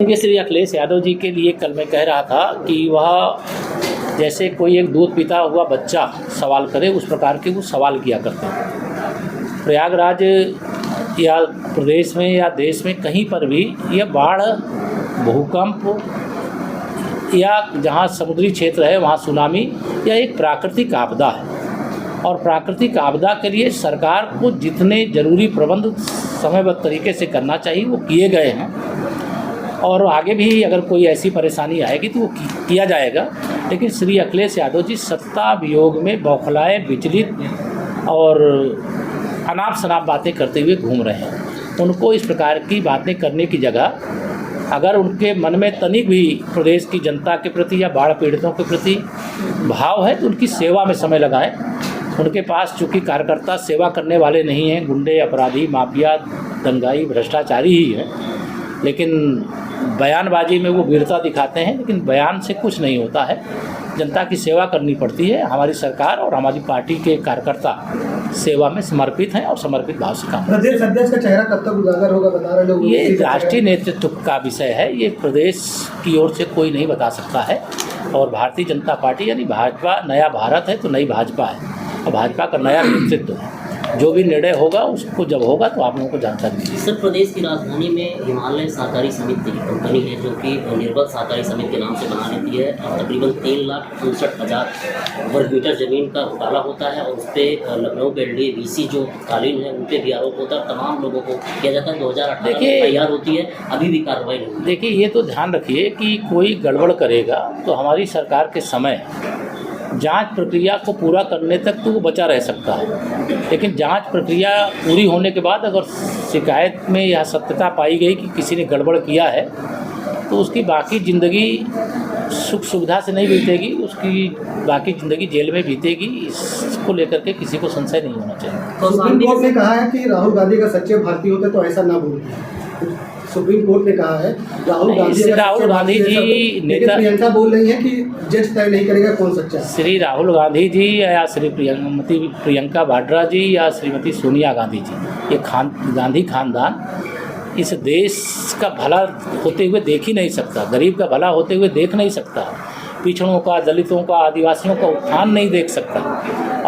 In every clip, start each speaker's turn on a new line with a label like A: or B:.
A: श्री अखिलेश यादव जी के लिए कल मैं कह रहा था कि वह जैसे कोई एक दूध पीता हुआ बच्चा सवाल करे उस प्रकार के वो सवाल किया करते हैं। प्रयागराज या प्रदेश में या देश में कहीं पर भी यह बाढ़, भूकंप या जहाँ समुद्री क्षेत्र है वहाँ सुनामी या एक प्राकृतिक आपदा है और प्राकृतिक आपदा के लिए सरकार को जितने ज़रूरी प्रबंध समयबद्ध तरीके से करना चाहिए वो किए गए हैं और आगे भी अगर कोई ऐसी परेशानी आएगी तो वो किया जाएगा। लेकिन श्री अखिलेश यादव जी सत्ता वियोग में बौखलाए, विचलित और अनाप शनाप बातें करते हुए घूम रहे हैं। उनको इस प्रकार की बातें करने की जगह अगर उनके मन में तनिक भी प्रदेश की जनता के प्रति या बाढ़ पीड़ितों के प्रति भाव है तो उनकी सेवा में समय लगाएं। उनके पास चूँकि कार्यकर्ता सेवा करने वाले नहीं हैं, गुंडे, अपराधी, माफिया, दंगाई, भ्रष्टाचारी ही हैं, लेकिन बयानबाजी में वो वीरता दिखाते हैं, लेकिन बयान से कुछ नहीं होता है। जनता की सेवा करनी पड़ती है। हमारी सरकार और हमारी पार्टी के कार्यकर्ता सेवा में समर्पित हैं और समर्पित भाव से काम।
B: प्रदेश अध्यक्ष का चेहरा कब तक उजागर होगा बता रहे लोग?
A: ये राष्ट्रीय नेतृत्व का विषय है, ये प्रदेश की ओर से कोई नहीं बता सकता है। और भारतीय जनता पार्टी यानी भाजपा, नया भारत है तो नई भाजपा है और भाजपा का नया नेतृत्व है। जो भी निर्णय होगा उसको जब होगा तो आप लोगों को जानकारी दीजिए।
C: सर, प्रदेश की राजधानी में हिमालय सहकारी समिति की कंपनी है जो कि निर्बल सहकारी समिति के नाम से बना लेती है और तकरीबन 3,59,000 वर्ग मीटर जमीन का घोटाला होता है और उस पर लखनऊ के LDVC जो कालीन है उन पर भी आरोप होता है। तमाम लोगों को किया जाता है। 2018 में तैयार होती है, अभी भी कार्रवाई नहीं।
A: देखिए, ये तो ध्यान रखिए कि कोई गड़बड़ करेगा तो हमारी सरकार के समय जांच प्रक्रिया को पूरा करने तक तो वो बचा रह सकता है, लेकिन जांच प्रक्रिया पूरी होने के बाद अगर शिकायत में यह सत्यता पाई गई कि किसी ने गड़बड़ किया है तो उसकी बाकी ज़िंदगी सुख सुविधा से नहीं बीतेगी, उसकी बाकी ज़िंदगी जेल में बीतेगी। इसको लेकर के किसी को संशय नहीं होना चाहिए।
B: सुप्रीम कोर्ट ने कहा है कि राहुल गांधी का सच्चे भारतीय होते तो ऐसा ना बोलते। सुप्रीम कोर्ट ने कहा है राहुल गांधी जी नेता, प्रियंका बोल रही है कि जज तय नहीं करेगा कौन सच्चा है।
A: श्री राहुल गांधी जी या श्री प्रियंका वाड्रा जी या श्रीमती सोनिया गांधी जी, ये गांधी खानदान इस देश का भला होते हुए देख ही नहीं सकता, गरीब का भला होते हुए देख नहीं सकता, पिछड़ों का, दलितों का, आदिवासियों का उत्थान नहीं देख सकता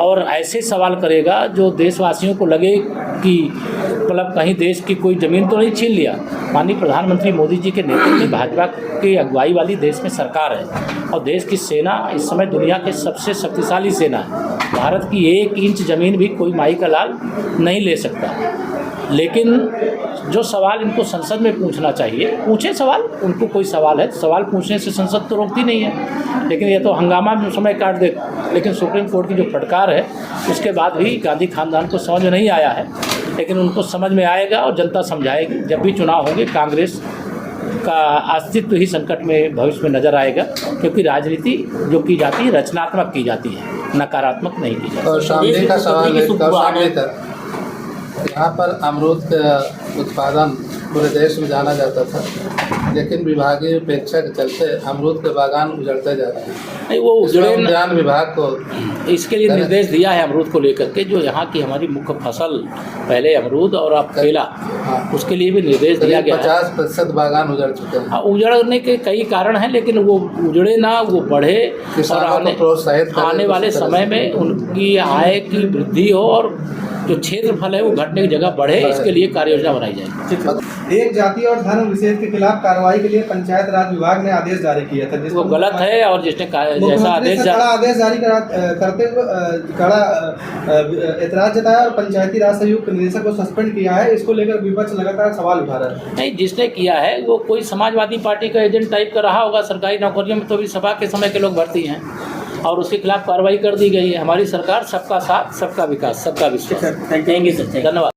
A: और ऐसे सवाल करेगा जो देशवासियों को लगे कि मतलब कहीं देश की कोई ज़मीन तो नहीं छीन लिया। माननीय प्रधानमंत्री मोदी जी के नेतृत्व में भाजपा की अगुवाई वाली देश में सरकार है और देश की सेना इस समय दुनिया के सबसे शक्तिशाली सेना है। भारत की 1 इंच ज़मीन भी कोई माई का लाल नहीं ले सकता। लेकिन जो सवाल इनको संसद में पूछना चाहिए, पूछे सवाल। उनको कोई सवाल है, सवाल पूछने से संसद तो रोकती नहीं है, लेकिन ये तो हंगामा में समय काट दे। लेकिन सुप्रीम कोर्ट की जो फटकार है उसके बाद भी गांधी खानदान को समझ में नहीं आया है, लेकिन उनको समझ में आएगा और जनता समझाएगी। जब भी चुनाव होंगे कांग्रेस का अस्तित्व ही संकट में भविष्य में नजर आएगा, क्योंकि राजनीति जो की जाती है रचनात्मक की जाती है, नकारात्मक नहीं की जाती।
D: और सामने का सवाल है, यहाँ पर अमरूद का उत्पादन पूरे देश में जाना जाता था, लेकिन विभागीय उपेक्षा के चलते अमरूद के बागान उजड़ते जा रहे हैं।
A: नहीं, वो
D: उद्यान विभाग को
A: इसके लिए निर्देश दिया है अमरूद को लेकर के, जो यहाँ की हमारी मुख्य फसल पहले अमरूद और अब केला, उसके लिए भी निर्देश दिया गया है।
D: 50% बागान उजड़ चुके हैं।
A: उजड़ने के कई कारण हैं, लेकिन वो उजड़े ना, वो बढ़े और
D: प्रोत्साहित
A: आने वाले समय में उनकी आय की वृद्धि हो और जो क्षेत्रफल है वो घटने की जगह बढ़े, इसके लिए कार्य योजना बनाई जाएगी।
B: एक जाति और धर्म विशेष के खिलाफ कार्रवाई के लिए पंचायत राज विभाग ने आदेश जारी किया था,
A: वो गलत है और जिसने जैसा आदेश
B: जारी करते हुए कड़ा एतराज जताया और पंचायती राज संयुक्त निदेशक को सस्पेंड किया है। इसको लेकर विपक्ष लगातार सवाल उठा रहा है।
A: नहीं, जिसने किया है वो कोई समाजवादी पार्टी का एजेंट टाइप का रहा होगा। सरकारी नौकरियों में तो भी सभा के समय के लोग भर्ती हैं और उसके खिलाफ कार्रवाई कर दी गई है। हमारी सरकार सबका साथ, सबका विकास, सबका विश्वास।
C: थैंक यू सर,
A: धन्यवाद।